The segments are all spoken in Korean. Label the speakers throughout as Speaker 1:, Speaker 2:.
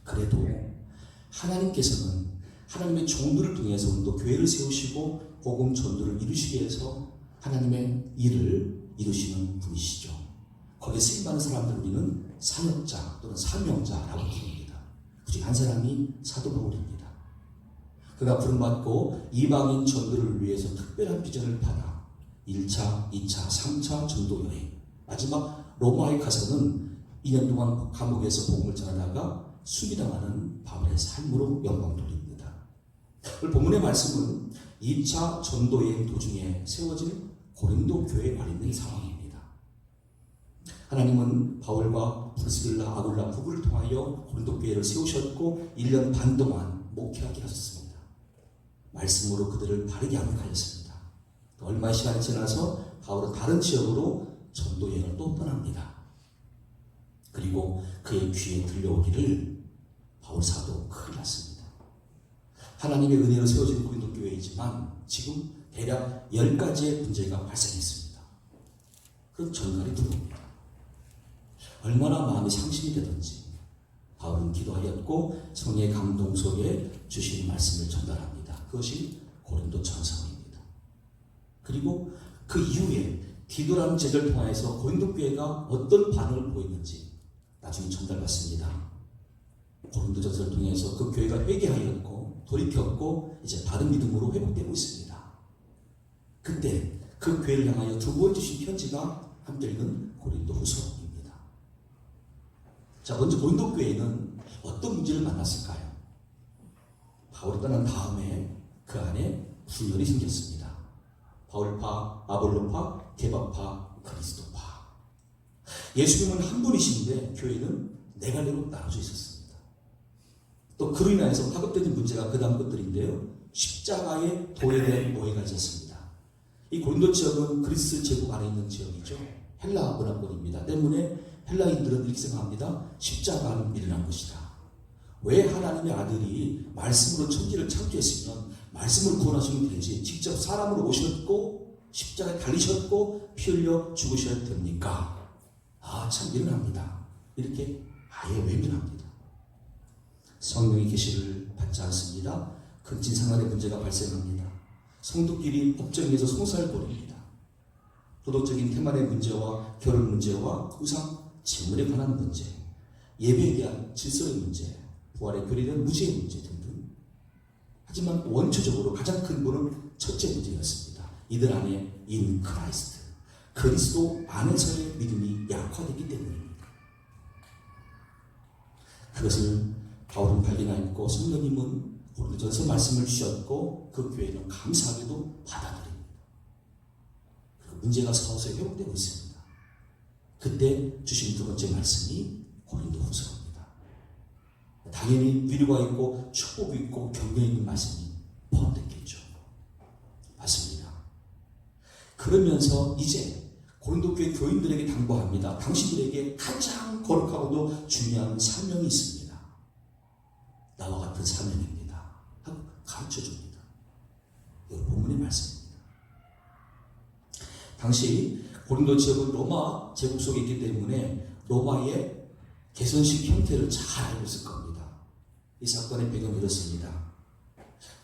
Speaker 1: 그래도 하나님께서는 하나님의 종들을 통해서 또 교회를 세우시고 복음 전도를 이루시기 위해서 하나님의 일을 이루시는 분이시죠. 거기에 쓰임받는 사람들 우리는 사역자 또는 사명자라고 부릅니다. 그중 한 사람이 사도 바울입니다. 그가 부름받고 이방인 전도를 위해서 특별한 비전을 받아 1차, 2차, 3차 전도 여행, 마지막 로마에 가서는 2년 동안 감옥에서 복음을 전하다가 수비당하는 바울의 삶으로 영광 돌립니다. 오늘 본문의 말씀은 2차 전도 여행 도중에 세워진 고린도 교회에 관련된 상황입니다. 하나님은 바울과 프리스길라, 아굴라 부부를 통하여 고린도 교회를 세우셨고 1년 반 동안 목회하게 하셨습니다. 말씀으로 그들을 바르게 양육하였습니다. 얼마의 시간이 지나서 바울은 다른 지역으로 전도 여행을 또 떠납니다. 그리고 그의 귀에 들려오기를 바울 사도 큰일 났습니다. 하나님의 은혜로 세워진 고린도 교회이지만 지금 대략 10가지의 문제가 발생했습니다. 그 전갈이 들어옵니다. 얼마나 마음이 상심이 되든지 바울은 기도하였고 성령의 감동 속에 주신 말씀을 전달합니다. 그것이 고린도 전서입니다. 그리고 그 이후에 디도라는 제자를 통해서 고린도 교회가 어떤 반응을 보였는지 나중에 전달받습니다. 고린도 전서를 통해서 그 교회가 회개하였고 돌이켰고 이제 바른 믿음으로 회복되고 있습니다. 그때 그 교회를 향하여 두 번 주신 편지가 함께 읽은 고린도 후서입니다. 자, 먼저 고린도 교회는 어떤 문제를 만났을까요? 바울이 떠난 다음에 그 안에 분열이 생겼습니다. 바울파, 아볼로파, 게바파, 그리스도파. 예수님은 한 분이신데 교회는 네 갈래로 나눠져 있었습니다. 또 그로 인해서 파급되는 문제가 그 다음 것들인데요. 십자가의 도에 대한 오해가 있었습니다. 이 고린도 지역은 그리스 제국 안에 있는 지역이죠. 헬라 문화권입니다. 때문에 헬라인들은 이렇게 생각합니다. 십자가는 일어난 것이다. 왜 하나님의 아들이 말씀으로 천지를 창조했으면 말씀을 구원하시면 되지 직접 사람으로 오셨고 십자가에 달리셨고 피 흘려 죽으셔야 됩니까? 참 미련합니다. 이렇게 아예 외면합니다. 성령의 계시를 받지 않습니다. 근친상간의 문제가 발생합니다. 성도끼리 법정에서 송사를 벌입니다. 도덕적인 태만의 문제와 결혼 문제와 우상, 재물에 관한 문제, 예배에 대한 질서의 문제, 부활의 교리에 대한 무죄의 문제 등등. 하지만 원초적으로 가장 큰 거는 첫째 문제였습니다. 이들 안에 인 크라이스트, 그리스도 안에서의 믿음이 약화되기 때문입니다. 그것을 바울은 발견하였고 성령님은 고린도전서 말씀을 주셨고 그 교회는 감사하게도 받아들입니다. 그리고 문제가 서서히 회복되고 있습니다. 그때 주신 두 번째 말씀이 고린도 후서입니다. 당연히 위로가 있고 축복이 있고 격려 있는 말씀이 포함됐겠죠. 맞습니다. 그러면서 이제 고린도 교회 교인들에게 당부합니다. 당신들에게 가장 거룩하고도 중요한 사명이 있습니다. 나와 같은 사명입니다. 하고 가르쳐줍니다. 이건 본문의 말씀입니다. 당시 고린도 지역은 로마 제국 속에 있기 때문에 로마의 개선식 형태를 잘 알고 있을 겁니다. 이 사건의 배경은 이렇습니다.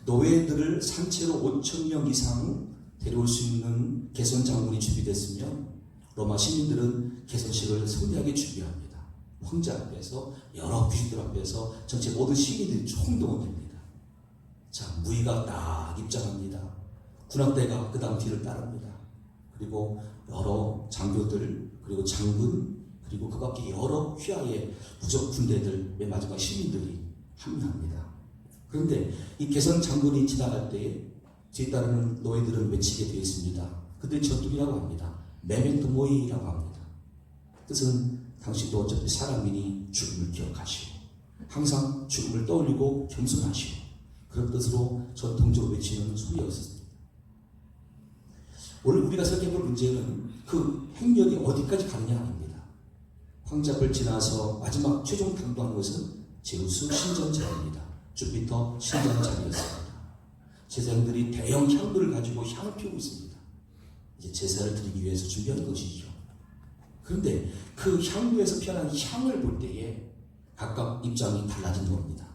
Speaker 1: 노예들을 산채로 5,000명 이상 데려올 수 있는 개선 장군이 준비됐으면 로마 시민들은 개선식을 성대하게 준비합니다. 황제 앞에서 여러 귀신들 앞에서 전체 모든 시민들이 총동원됩니다. 자, 무의가 딱 입장합니다. 군함대가 그 다음 뒤를 따릅니다. 그리고 여러 장교들 그리고 장군 그리고 그 밖에 여러 휘하의 부족 군대들 맨 마지막 시민들이 합류합니다. 그런데 이 개선 장군이 지나갈 때 뒤에 따르는 노예들은 외치게 되어 있습니다. 그들이 전투기라고 합니다. 메멘토 모이라고 합니다. 뜻은 당신도 어차피 사람이니 죽음을 기억하시오. 항상 죽음을 떠올리고 겸손하시오. 그런 뜻으로 전통적으로 외치는 소리였습니다. 오늘 우리가 생각해볼 문제는 그 행렬이 어디까지 가느냐 아닙니다. 황제 앞을 지나서 마지막 최종 당도한 것은 제우스 신전자입니다. 주피터 신전자였습니다. 제사장들이 대형 향도를 가지고 향을 피우고 있습니다. 이제 제사를 드리기 위해서 준비하는 것이죠. 그런데 그 향도에서 피어난 향을 볼 때에 각각 입장이 달라진 겁니다.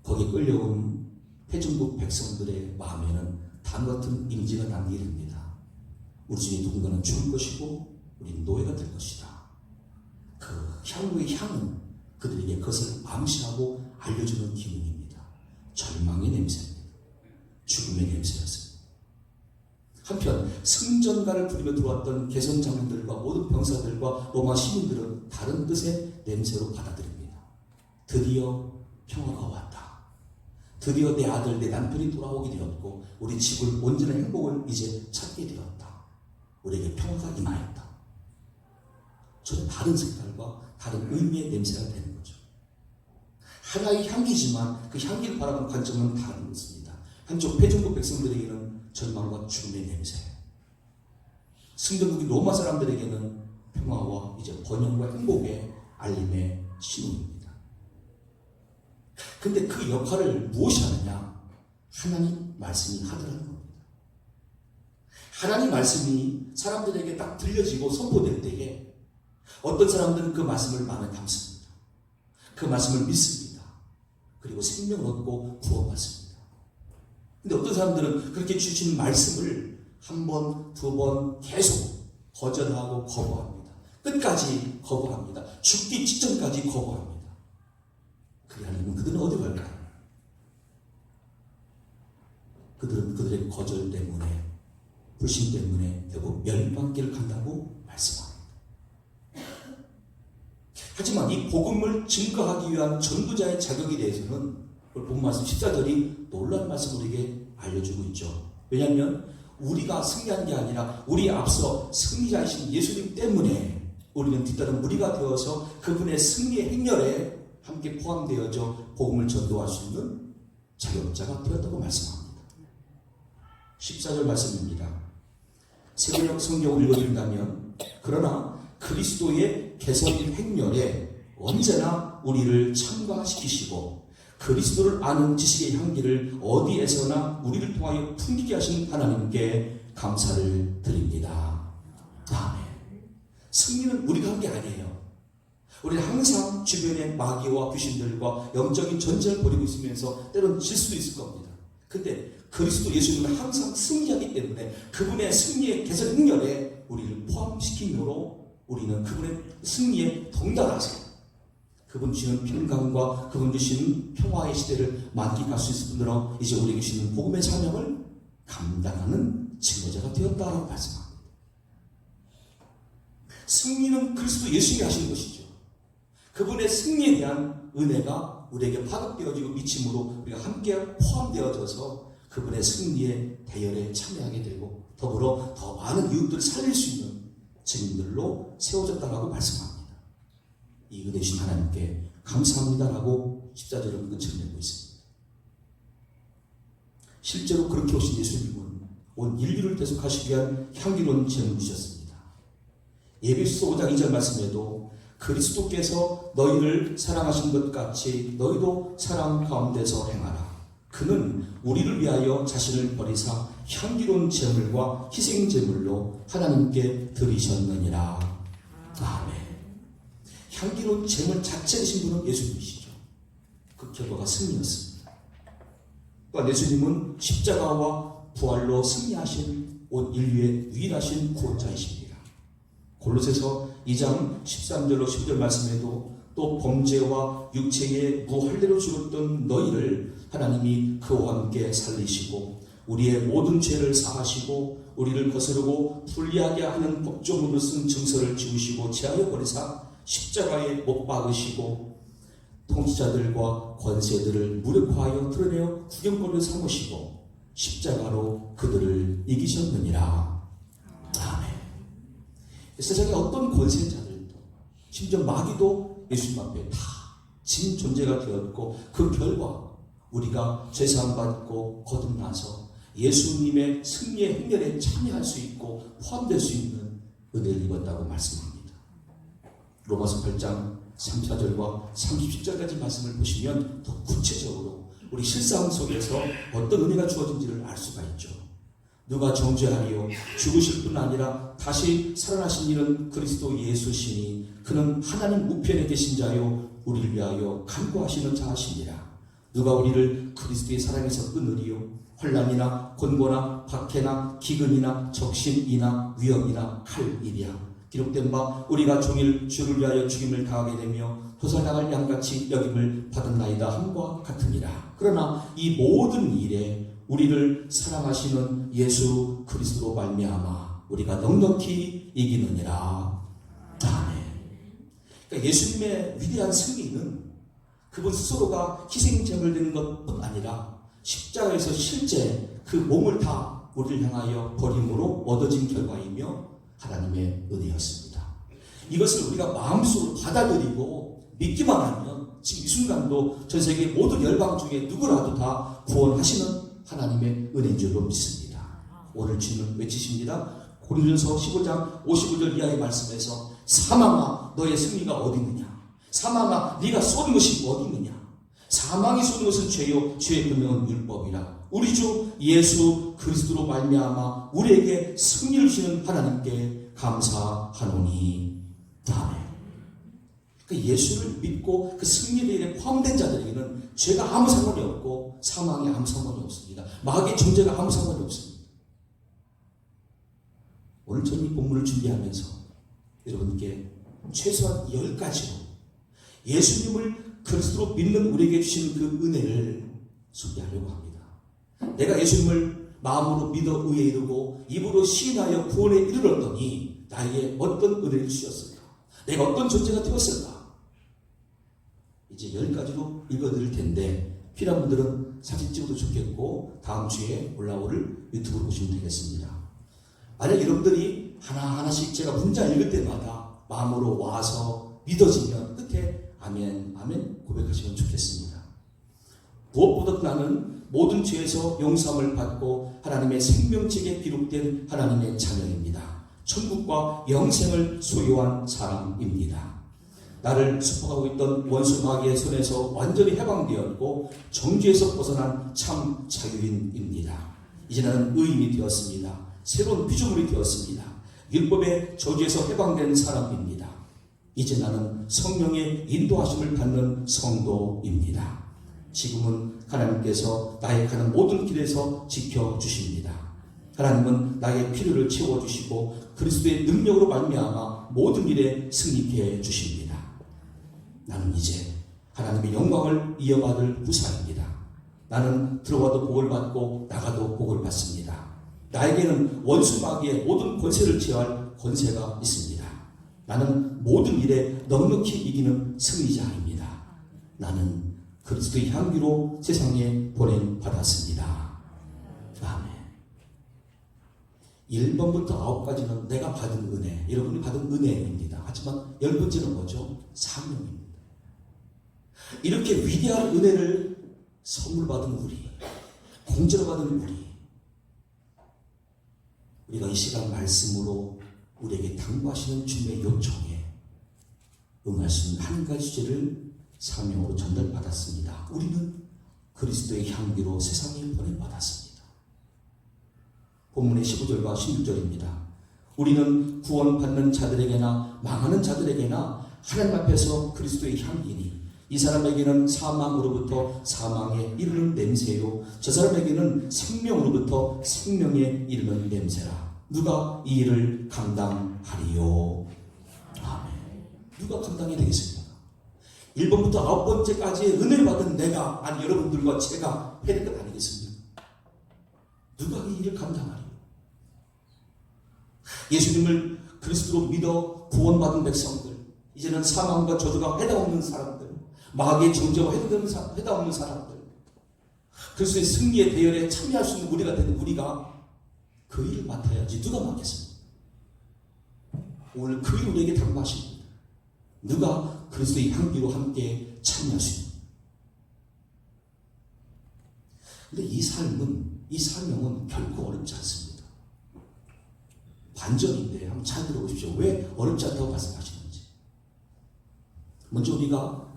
Speaker 1: 거기에 끌려온 회중국 백성들의 마음에는 단 같은 이미지가 남게 됩니다. 우리 중에 누군가는 죽을 것이고 우리는 노예가 될 것이다. 그 향후의 향은 그들에게 그것을 암시하고 알려주는 기능입니다. 절망의 냄새입니다. 죽음의 냄새였습니다. 한편 승전가를 부리며 들어왔던 개선 장군들과 모든 병사들과 로마 시민들은 다른 뜻의 냄새로 받아들입니다. 드디어 평화가 왔다. 드디어 내 아들, 내 남편이 돌아오게 되었고 우리 집을 온전한 행복을 이제 찾게 되었다. 우리에게 평화가 임하였다. 전혀 다른 색깔과 다른 의미의 냄새가 되는 거죠. 하나의 향기지만 그 향기를 바라보는 관점은 다른 것입니다. 한쪽 회중국 백성들에게는 절망과 죽음의 냄새, 승전국이 로마 사람들에게는 평화와 이제 번영과 행복의 알림의 신호입니다. 근데 그 역할을 무엇이 하느냐? 하나님 말씀이 하더라는 겁니다. 하나님 말씀이 사람들에게 딱 들려지고 선포될 때에 어떤 사람들은 그 말씀을 마음에 담습니다. 그 말씀을 믿습니다. 그리고 생명을 얻고 구원받습니다. 근데 어떤 사람들은 그렇게 주신 말씀을 한 번, 두 번 계속 거절하고 거부합니다. 끝까지 거부합니다. 죽기 직전까지 거부합니다. 그게 아니면 그들은 어디 갈까요? 그들은 그들의 거절 때문에, 불신 때문에 결국 멸망길을 간다고 말씀합니다. 하지만 이 복음을 증거하기 위한 전도자의 자격에 대해서는 본 말씀 14절이 놀라운 말씀을 우리에게 알려주고 있죠. 왜냐하면 우리가 승리한 게 아니라 우리 앞서 승리자이신 예수님 때문에 우리는 뒤따른 무리가 되어서 그분의 승리의 행렬에 함께 포함되어져 복음을 전도할 수 있는 자격자가 되었다고 말씀합니다. 14절 말씀입니다. 세번역 성경을 읽어드린다면 그러나 그리스도의 개선인 행렬에 언제나 우리를 참가시키시고 그리스도를 아는 지식의 향기를 어디에서나 우리를 통하여 풍기게 하신 하나님께 감사를 드립니다. 아멘. 승리는 우리가 한 게 아니에요. 우리는 항상 주변의 마귀와 귀신들과 영적인 전쟁을 벌이고 있으면서 때로는 질 수도 있을 겁니다. 근데 그리스도 예수님은 항상 승리하기 때문에 그분의 승리의 개선 행렬에 우리를 포함시킴으로 우리는 그분의 승리에 동달아서 그분 주시는 평강과 그분 주시는 평화의 시대를 만끽할 수 있을 뿐더러 이제 우리에게 주시는 복음의 사명을 감당하는 증거자가 되었다라고 말씀합니다. 승리는 그리스도 예수님이 하시는 것이죠. 그분의 승리에 대한 은혜가 우리에게 파급되어지고 미침으로 우리가 함께 포함되어져서 그분의 승리의 대열에 참여하게 되고 더불어 더 많은 이웃들을 살릴 수 있는 증인들로 세워졌다라고 말씀합니다. 이 은혜 주신 하나님께 감사합니다라고 14절은 끝을 내고 있습니다. 실제로 그렇게 오신 예수님은 온 인류를 대속하시기 위한 향기로운 제물을 주셨습니다. 예배소 5장 2절 말씀에도 그리스도께서 너희를 사랑하신 것 같이 너희도 사랑 가운데서 행하라. 그는 우리를 위하여 자신을 버리사 향기로운 제물과 희생 제물로 하나님께 드리셨느니라. 아멘. 향기로운 제물 자체이신 분은 예수님이시죠. 그 결과가 승리였습니다. 또한 예수님은 십자가와 부활로 승리하신 온 인류의 유일하신 구원자이십니다. 골로새서 2장 13절로 10절 말씀에도 또 범죄와 육체의 무할례로 죽었던 너희를 하나님이 그와 함께 살리시고 우리의 모든 죄를 사하시고 우리를 거스르고 불리하게 하는 법조문으로 쓴 증서를 지우시고 제하여 버리사 십자가에 못 박으시고 통치자들과 권세들을 무력화하여 드러내어 구경거리를 삼으시고 십자가로 그들을 이기셨느니라. 아멘. 세상에 어떤 권세자들도 심지어 마귀도 예수님 앞에 다 진 존재가 되었고 그 결과 우리가 죄사함 받고 거듭나서 예수님의 승리의 행렬에 참여할 수 있고 포함될 수 있는 은혜를 입었다고 말씀합니다. 로마서 8장 34절과 30절까지 말씀을 보시면 더 구체적으로 우리 실상 속에서 어떤 은혜가 주어진지를 알 수가 있죠. 누가 정죄하리요? 죽으실 뿐 아니라 다시 살아나신 이는 그리스도 예수시니 그는 하나님 우편에 계신 자요 우리를 위하여 간구하시는 자시니라. 누가 우리를 그리스도의 사랑에서 끊으리요? 환난이나 곤고나 박해나 기근이나 적신이나 위험이나 칼이랴. 기록된 바 우리가 종일 주를 위하여 죽임을 당하게 되며 도살당할 양같이 여김을 받았나이다 함과 같으니라. 그러나 이 모든 일에 우리를 사랑하시는 예수 그리스도로 말미암아 우리가 넉넉히 이기느니라. 아멘. 그러니까 예수님의 위대한 승리는 그분 스스로가 희생제물되는 것뿐 아니라 십자가에서 실제 그 몸을 다 우리를 향하여 버림으로 얻어진 결과이며 하나님의 은혜였습니다. 이것을 우리가 마음속으로 받아들이고 믿기만 하면 지금 이 순간도 전 세계 모든 열방 중에 누구라도 다 구원하시는 하나님의 은혜인 줄로 믿습니다. 오늘 주님은 외치십니다. 고린도전서 15장 55절 이하의 말씀에서 사망아 너의 승리가 어디 있느냐? 사망아 네가 쏘는 것이 어디 있느냐? 사망이 쏘는 것은 죄요 죄의 근원은 율법이라. 우리 주 예수 그리스도로 말미암아 우리에게 승리를 주시는 하나님께 감사하노니. 아멘. 그 예수를 믿고 그 승리의 일에 포함된 자들에게는 죄가 아무 상관이 없고 사망이 아무 상관이 없습니다. 마귀의 존재가 아무 상관이 없습니다. 오늘 저는 이 본문을 준비하면서 여러분께 최소한 10가지로 예수님을 그리스도로 믿는 우리에게 주시는 그 은혜를 소개하려고 합니다. 내가 예수님을 마음으로 믿어 의에 이르고 입으로 시인하여 구원에 이르렀더니 나에게 어떤 은혜를 주셨을까? 내가 어떤 존재가 되었을까? 이제 10가지로 읽어드릴 텐데 필요한 분들은 사진 찍어도 좋겠고 다음 주에 올라오를 유튜브로 보시면 되겠습니다. 만약 여러분들이 하나하나씩 제가 문장 읽을 때마다 마음으로 와서 믿어지면 끝에 아멘, 아멘 고백하시면 좋겠습니다. 무엇보다 나는 모든 죄에서 용서함을 받고 하나님의 생명책에 기록된 하나님의 자녀입니다. 천국과 영생을 소유한 사람입니다. 나를 수포하고 있던 원수 마귀의 손에서 완전히 해방되었고 정죄에서 벗어난 참 자유인입니다. 이제 나는 의인이 되었습니다. 새로운 피조물이 되었습니다. 율법의 저주에서 해방된 사람입니다. 이제 나는 성령의 인도하심을 받는 성도입니다. 지금은 하나님께서 나의 가는 모든 길에서 지켜주십니다. 하나님은 나의 필요를 채워주시고 그리스도의 능력으로 말미암아 모든 일에 승리케 해주십니다. 나는 이제 하나님의 영광을 이어받을 부사입니다. 나는 들어와도 복을 받고 나가도 복을 받습니다. 나에게는 원수 마귀의 모든 권세를 제어할 권세가 있습니다. 나는 모든 일에 넉넉히 이기는 승리자입니다. 나는 그리스도의 향기로 세상에 보냄받았습니다. 아멘. 1번부터 9까지는 내가 받은 은혜, 여러분이 받은 은혜입니다. 하지만 10번째는 뭐죠? 사명입니다. 이렇게 위대한 은혜를 선물 받은 우리, 공짜로 받은 우리가 이 시간 말씀으로 우리에게 당부하시는 주님의 요청에 응할 수 있는 한 가지 주제를 사명으로 전달받았습니다. 우리는 그리스도의 향기로 세상에 보냄받았습니다. 본문의 15절과 16절입니다. 우리는 구원받는 자들에게나 망하는 자들에게나 하나님 앞에서 그리스도의 향기니 이 사람에게는 사망으로부터 사망에 이르는 냄새요 저 사람에게는 생명으로부터 생명에 이르는 냄새라. 누가 이 일을 감당하리요? 아멘. 누가 감당해야 되겠습니까? 1번부터 9번째까지의 은혜를 받은 내가, 아니 여러분들과 제가 해야 될 것 아니겠습니까? 누가 이 일을 감당하리요? 예수님을 그리스도로 믿어 구원받은 백성들, 이제는 사망과 저주가 해당 없는 사람들, 마귀의 정죄와 해당 없는 사람들, 그리스도의 승리의 대열에 참여할 수 있는 우리가 되는 우리가 그 일을 맡아야지 누가 맡겠습니까? 오늘 그 일 우리에게 당부하십니다. 누가 그리스도의 향기로 함께 참여할 수 있는. 근데 이 삶은, 이 사명은 결코 어렵지 않습니다. 반전인데 한번 잘 들어보십시오. 왜 어렵지 않다고 말씀하시는지. 먼저 우리가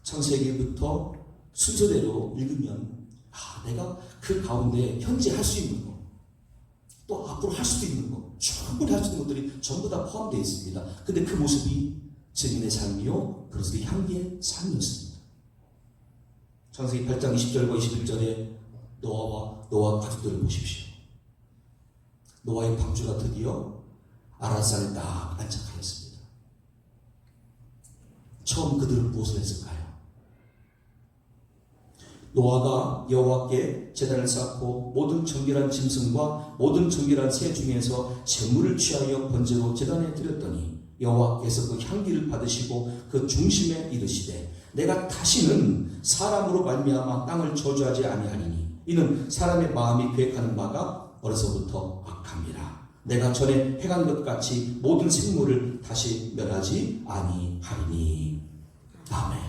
Speaker 1: 창세기부터 순서대로 읽으면 내가 그 가운데 현재 할 수 있는 거, 또 앞으로 할 수도 있는 거, 충분히 할 수 있는 것들이 전부 다 포함되어 있습니다. 근데 그 모습이 증인의 삶이요, 그리스도의 향기의 삶이었습니다. 창세기 8장 20절과 21절에 노아와 가족들을 보십시오. 노아의 방주가 드디어 아라산에 딱 안착하였습니다. 처음 그들은 무엇을 했을까요? 노아가 여호와께 제단을 쌓고 모든 정결한 짐승과 모든 정결한 새 중에서 제물을 취하여 번제로 제단에 드렸더니 여호와께서 그 향기를 받으시고 그 중심에 이르시되 내가 다시는 사람으로 말미암아 땅을 저주하지 아니하리니 이는 사람의 마음이 계획하는 바가 어려서부터 악함이라. 내가 전에 행한 것 같이 모든 생물을 다시 멸하지 아니하리니. 아멘.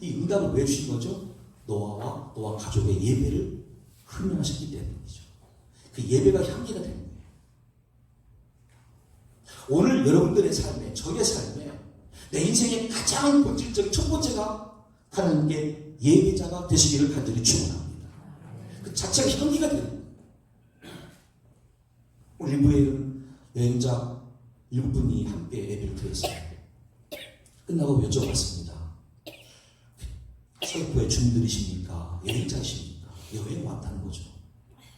Speaker 1: 이 응답을 왜 주신 거죠? 노아와 노아 가족의 예배를 흠명하셨기 때문이죠. 그 예배가 향기가 되는 거예요. 오늘 여러분들의 삶에, 저의 삶에, 내 인생의 가장 본질적인 첫 번째가 하나님께 예배자가 되시기를 간절히 축원합니다. 그 자체가 향기가 되는 거예요. 오늘 일부에는 여행자 7분이 함께 예배를 드렸어요. 끝나고 여쭤봤습니다. 설교의 주민들이십니까? 여행자이십니까? 여행 왔다는 거죠.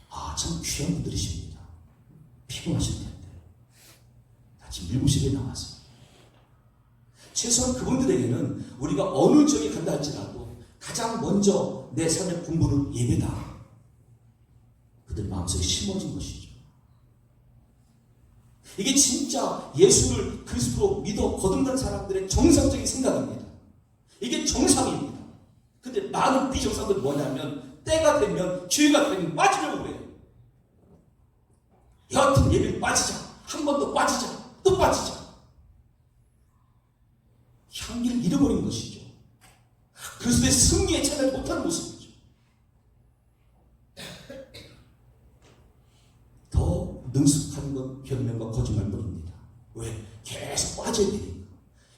Speaker 1: 아, 참 귀한 분들이십니다. 피곤하실 텐데. 지금 7시에 나왔어요. 최소한 그분들에게는 우리가 어느 지역에 간다 할지라도 가장 먼저 내 삶의 분부는 예배다. 그들 마음속에 심어진 것이죠. 이게 진짜 예수를 그리스도로 믿어 거듭난 사람들의 정상적인 생각입니다. 이게 정상입니다. 근데 많은 비정상들은 뭐냐면 때가 되면 기회가 되면 빠지려고 그래요. 여하튼 예배에 빠지자. 한 번 더 빠지자. 또 빠지자. 향기를 잃어버린 것이죠. 그리스도의 승리에 참여하지 못하는 모습이죠. 더 능숙한 건 변명과 거짓말뿐입니다. 왜? 계속 빠져야 되니까.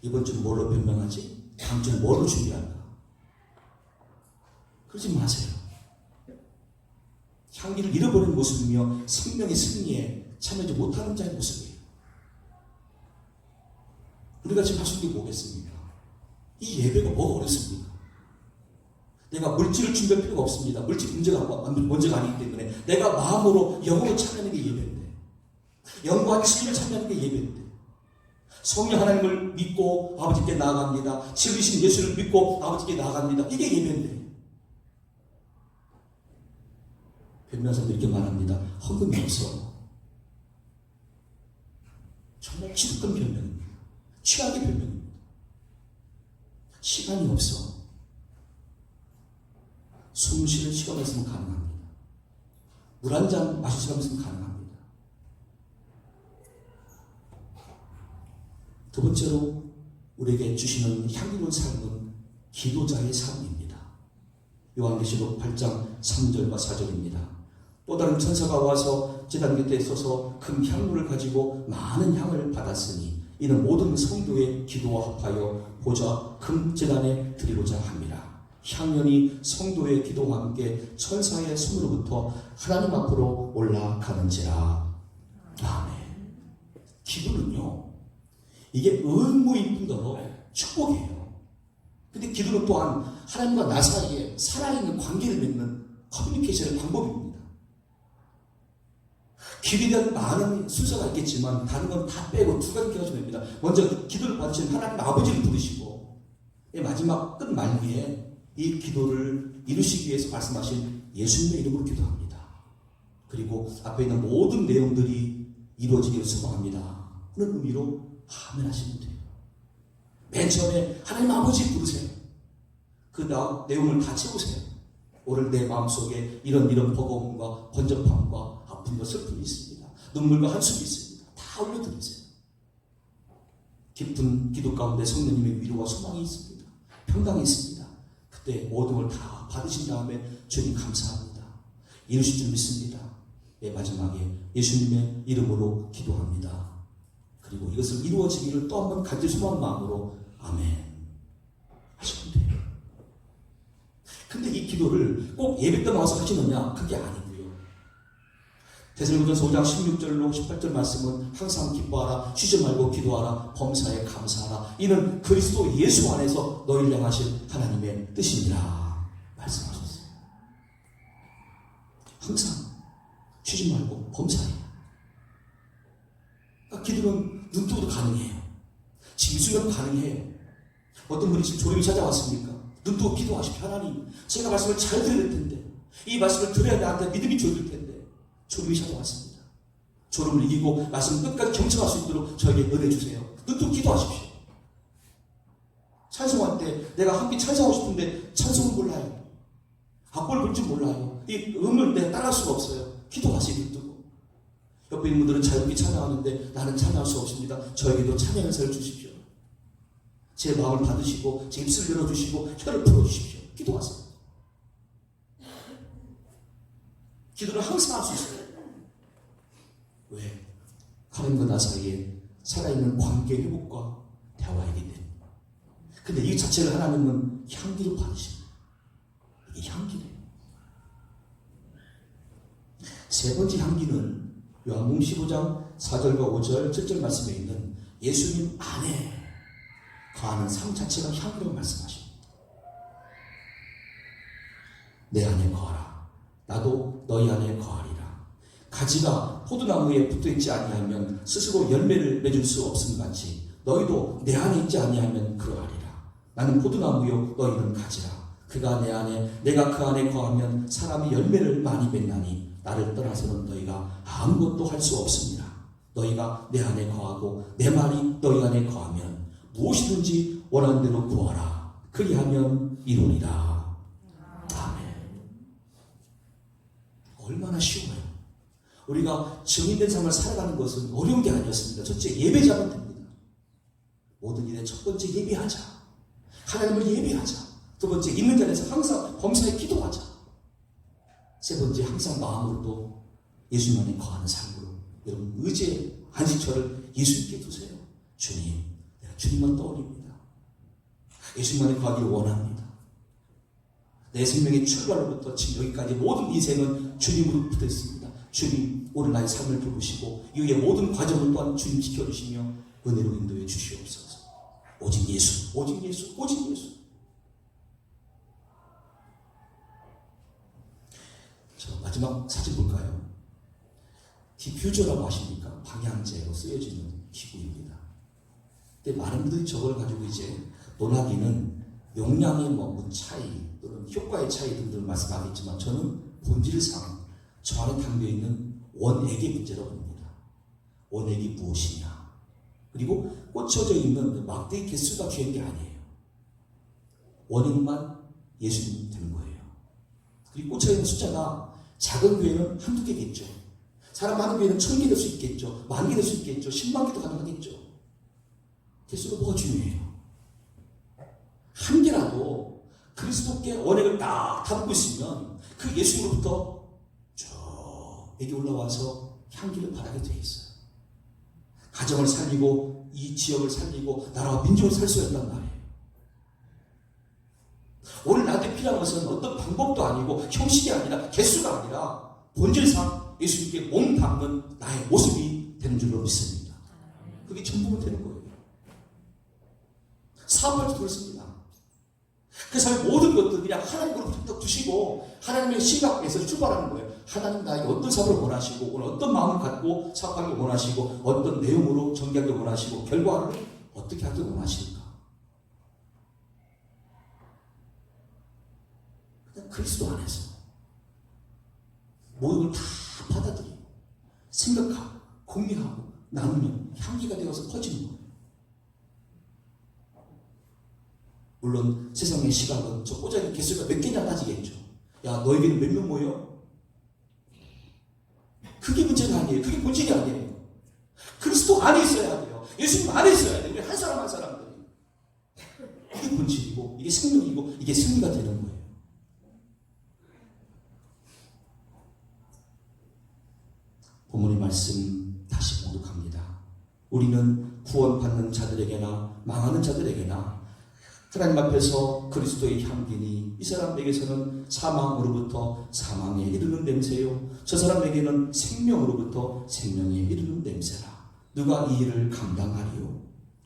Speaker 1: 이번 주는 뭘로 변명하지? 다음 주는 뭘로 준비할까? 그러지 마세요. 향기를 잃어버린 모습이며 생명의 승리에 참여하지 못하는 자의 모습이에요. 우리가 지금 할 수 있는 게 뭐겠습니까? 이 예배가 뭐가 어렵습니까? 내가 물질을 준비할 필요가 없습니다. 물질 문제가 아니기 때문에 내가 마음으로 영으로 참여하는 게 예배인데, 영과 진리를 참여하는 게 예배인데, 성령 하나님을 믿고 아버지께 나아갑니다. 지으신 예수를 믿고 아버지께 나아갑니다. 이게 예배인데, 변명사도 이렇게 말합니다. 헌금이 없어. 정말 기득권 변명입니다. 취하게 변명입니다. 시간이 없어. 숨 쉬는 시간이 있으면 가능합니다. 물 한 잔 마실 시간이 있으면 가능합니다. 두 번째로 우리에게 주시는 향기로운 삶은 기도자의 삶입니다. 요한계시록 8장 3절과 4절입니다. 또 다른 천사가 와서 제단 곁에 서서 큰 향로를 가지고 많은 향을 받았으니 이는 모든 성도의 기도와 합하여 보좌 금 제단에 드리고자 합니다. 향연이 성도의 기도와 함께 천사의 손으로부터 하나님 앞으로 올라가는지라. 아멘. 기도는요, 이게 의무일 뿐더러 축복이에요. 근데 기도는 또한 하나님과 나 사이에 살아있는 관계를 맺는 커뮤니케이션의 방법입니다. 기도에 대한 많은 순서가 있겠지만 다른 건 다 빼고 두 가지 기도가 됩니다. 먼저 기도를 받으시는 하나님 아버지를 부르시고, 마지막 끝 말미에 이 기도를 이루시기 위해서 말씀하신 예수님의 이름으로 기도합니다. 그리고 앞에 있는 모든 내용들이 이루어지기를 소망합니다. 그런 의미로 아멘 하시면 돼요. 맨 처음에 하나님 아버지 부르세요. 그 내용을 다 채우세요. 오늘 내 마음속에 이런 버거움과 번잡함과 아픔과 슬픔이 있습니다. 눈물과 한숨이 있습니다. 다 올려드리세요. 깊은 기도 가운데 성령님의 위로와 소망이 있습니다. 평강이 있습니다. 그때 모든 걸 다 받으신 다음에 주님 감사합니다. 이루실 줄 믿습니다. 마지막에 예수님의 이름으로 기도합니다. 그리고 이것을 이루어지기를 또 한 번 간절히 소망하는 마음으로 아멘 하시면 돼요. 근데 이 기도를 꼭 예배 때 나와서 하시느냐? 그게 아니고요. 데살로니가서 5장 16절로 18절 말씀은 항상 기뻐하라, 쉬지 말고 기도하라, 범사에 감사하라. 이는 그리스도 예수 안에서 너희를 향하신 하나님의 뜻입니다. 말씀하셨어요. 항상 쉬지 말고 범사에. 그러니까 기도는 눈 뜨고도 가능해요. 지금 이 순간 가능해요. 어떤 분이 지금 졸음이 찾아왔습니까? 눈 뜨고 기도하십시오. 하나님, 제가 말씀을 잘 들을 텐데, 이 말씀을 들어야 나한테 믿음이 좋을 텐데 졸음이 찾아왔습니다. 졸음을 이기고 말씀 끝까지 경청할 수 있도록 저에게 은혜 주세요. 눈 뜨고 기도하십시오. 찬송할 때 내가 함께 찬송하고 싶은데 찬송을 몰라요. 악보를 볼 줄 몰라요. 이 음을 내가 따라할 수가 없어요. 기도하세요. 눈 뜨고. 옆에 있는 분들은 자유롭게 찬양하는데 나는 찬양할 수 없습니다. 저에게도 찬양 은사를 주십시오. 제 마음을 받으시고 제 입술을 열어주시고 혀를 풀어주십시오. 기도하세요. 기도를 항상 할 수 있어요. 왜? 하나님과 나 사이에 살아있는 관계 회복과 대화이기 때문에. 근데 이 자체를 하나님은 향기로 받으십니다. 이게 향기래요. 세 번째 향기는 요한복음 15장 4절과 5절 7절 말씀에 있는 예수님 안에 거하는 삶 자체가 향기라고 말씀하십니다. 내 안에 거하라. 나도 너희 안에 거하리라. 가지가 포도나무에 붙어있지 아니하면 스스로 열매를 맺을 수 없음 같이 너희도 내 안에 있지 아니하면 그러하리라. 나는 포도나무요 너희는 가지라. 그가 내 안에 내가 그 안에 거하면 사람이 열매를 많이 맺나니 나를 떠나서는 너희가 아무것도 할 수 없습니다. 너희가 내 안에 거하고 내 말이 너희 안에 거하면 무엇이든지 원하는 대로 구하라. 그리하면 이루리라. 아멘. 얼마나 쉬워요. 우리가 증인된 삶을 살아가는 것은 어려운 게 아니었습니다. 첫째, 예배자면 됩니다. 모든 일의 첫 번째 예배하자. 하나님을 예배하자. 두 번째, 있는 자리에서 항상 범사에 기도하자. 세 번째, 항상 마음으로도 예수님만에 거하는 삶으로 여러분 의지의 안식처를 예수님께 두세요. 주님, 내가 주님만 떠올립니다. 예수님만에 거하기를 원합니다. 내 생명의 출발로부터 지금 여기까지 모든 인생은 주님으로 붙어 있습니다. 주님, 오늘 나의 삶을 부르시고 이후의 모든 과정을 또한 주님 지켜주시며 은혜로 인도해 주시옵소서. 오직 예수, 오직 예수, 오직 예수. 저 마지막 사진 볼까요? 디퓨저라고 하십니까? 방향제로 쓰여지는 기구입니다. 근데 많은 분들이 저걸 가지고 이제 논하기는 용량의 차이 또는 효과의 차이 등등을 말씀하겠지만 저는 본질상 저 안에 담겨있는 원액의 문제라고 봅니다. 원액이 무엇이냐? 그리고 꽂혀져 있는 막대기 개수가 귀한 게 아니에요. 원액만 예수님이 되는 거예요. 그리고 꽂혀있는 숫자가 작은 교회는 한두 개겠죠. 사람 많은 교회는 1000개 될 수 있겠죠. 10,000개 될 수 있겠죠. 10만 개도 가능하겠죠. 개수가 뭐가 중요해요? 한 개라도 그리스도께 원액을 딱 담고 있으면 그 예수님으로부터 저에게 올라와서 향기를 바라게 되어 있어요. 가정을 살리고 이 지역을 살리고 나라와 민족을 살 수 있단 말이에요. 오늘 나한테 필요한 것은 어떤 방법도 아니고 형식이 아니라 개수가 아니라 본질상 예수님께 몸 담는 나의 모습이 되는 줄로 믿습니다. 그게 전부가 되는 거예요. 사업할 때도 그렇습니다. 그 삶의 모든 것들 그냥 하나님으로 부탁 주시고 하나님의 시각에서 출발하는 거예요. 하나님 나에게 어떤 사업을 원하시고 오늘 어떤 마음을 갖고 사업하길 원하시고 어떤 내용으로 전개하길 원하시고 결과를 어떻게 하길 원하실까? 그냥 그리스도 안에서 모든 걸 다 받아들이고 생각하고 공유하고 나누면 향기가 되어서 퍼지는 거예요. 물론 세상의 시각은 저 꽂아있는 개수가 몇 개냐 따지겠죠. 야 너에게는 몇 명 모여? 그게 문제가 아니에요. 그게 본질이 아니에요. 그리스도 안에 있어야 돼요. 예수님 안에 있어야 돼요. 우리 한 사람 한 사람들이. 이게 본질이고 이게 생명이고 이게 승리가 되는 거예요. 본문의 말씀 다시 봉독합니다. 우리는 구원받는 자들에게나 망하는 자들에게나 하나님 앞에서 그리스도의 향기니 이 사람에게서는 사망으로부터 사망에 이르는 냄새요, 저 사람에게는 생명으로부터 생명에 이르는 냄새라. 누가 이 일을 감당하리요?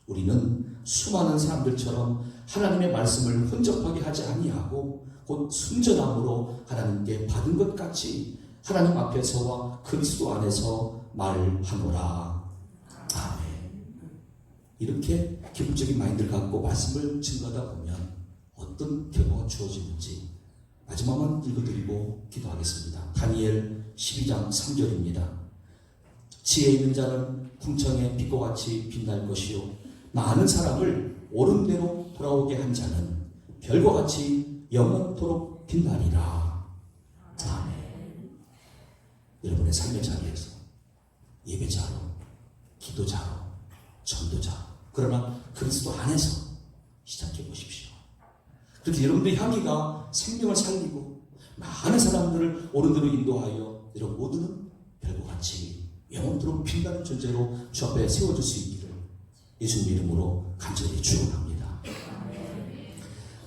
Speaker 1: 우리는 수많은 사람들처럼 하나님의 말씀을 혼접하게 하지 아니하고 곧 순전함으로 하나님께 받은 것 같이 하나님 앞에서와 그리스도 안에서 말하노라. 아멘. 이렇게 기본적인 마인드를 갖고 말씀을 증거하다 보면 어떤 결과가 주어지는지 마지막만 읽어드리고 기도하겠습니다. 다니엘 12장 3절입니다. 지혜 있는 자는 궁창의 빛과 같이 빛날 것이요, 많은 사람을 옳은 대로 돌아오게 한 자는 별과 같이 영원토록 빛나리라. 아멘. 여러분의 삶의 자리에서 예배자로, 기도자로, 전도자로, 그러나 그리스도 안에서 시작해 보십시오. 그래서 여러분들의 향기가 생명을 살리고 많은 사람들을 옳은 대로 인도하여 여러분 모두는 별과 같이 영원토록 빛나는 존재로 주 앞에 세워줄 수 있기를 예수님 이름으로 간절히 축원합니다.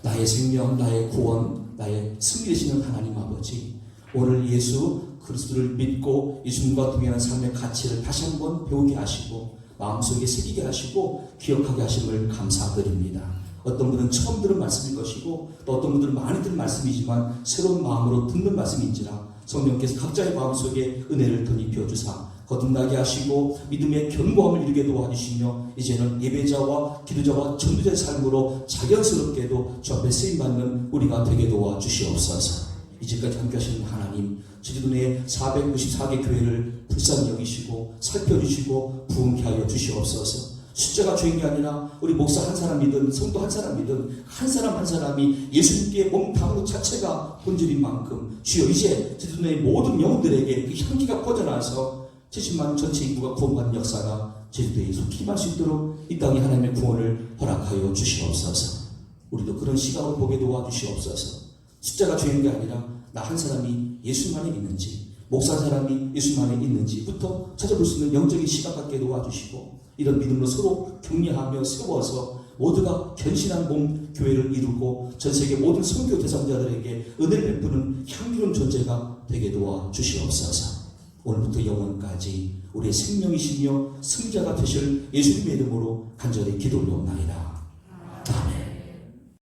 Speaker 1: 나의 생명, 나의 구원, 나의 승리 되시는 하나님 아버지, 오늘 예수 그리스도를 믿고 예수님과 동행하는 삶의 가치를 다시 한번 배우게 하시고 마음속에 새기게 하시고 기억하게 하심을 감사드립니다. 어떤 분은 처음 들은 말씀일 것이고 또 어떤 분들은 많이 들은 말씀이지만 새로운 마음으로 듣는 말씀인지라 성령께서 각자의 마음속에 은혜를 덧입혀 주사 거듭나게 하시고 믿음의 견고함을 이루게 도와주시며 이제는 예배자와 기도자와 전도자의 삶으로 자연스럽게도 주 앞에 쓰임받는 우리가 되게 도와주시옵소서. 이제까지 함께 하시는 하나님, 제주도 내 494개 교회를 불쌍히 여기시고 살펴주시고 부흥케 하여 주시옵소서. 숫자가 중요한 게 아니라 우리 목사 한 사람이든 성도 한 사람이든 한 사람 한 사람이 예수님께 몸담은 것 자체가 본질인 만큼 주여 이제 제주도 내 모든 영혼들에게 그 향기가 퍼져나와서 70만 전체 인구가 구원받는 역사가 제주도에 속히 임할 수 있도록 이 땅에 하나님의 구원을 허락하여 주시옵소서. 우리도 그런 시각을 보게 도와주시옵소서. 숫자가 중요한 게 아니라 나 한 사람이 예수님 안에 있는지, 목사 한 사람이 예수님 안에 있는지부터 찾아볼 수 있는 영적인 시각 갖게 도와주시고 이런 믿음으로 서로 격려하며 세워서 모두가 견신한 몸 교회를 이루고 전 세계 모든 선교 대상자들에게 은혜를 베푸는 향기로운 존재가 되게 도와주시옵소서. 오늘부터 영원까지 우리의 생명이시며 승자가 되실 예수님의 이름으로 간절히 기도 올려옵나이다.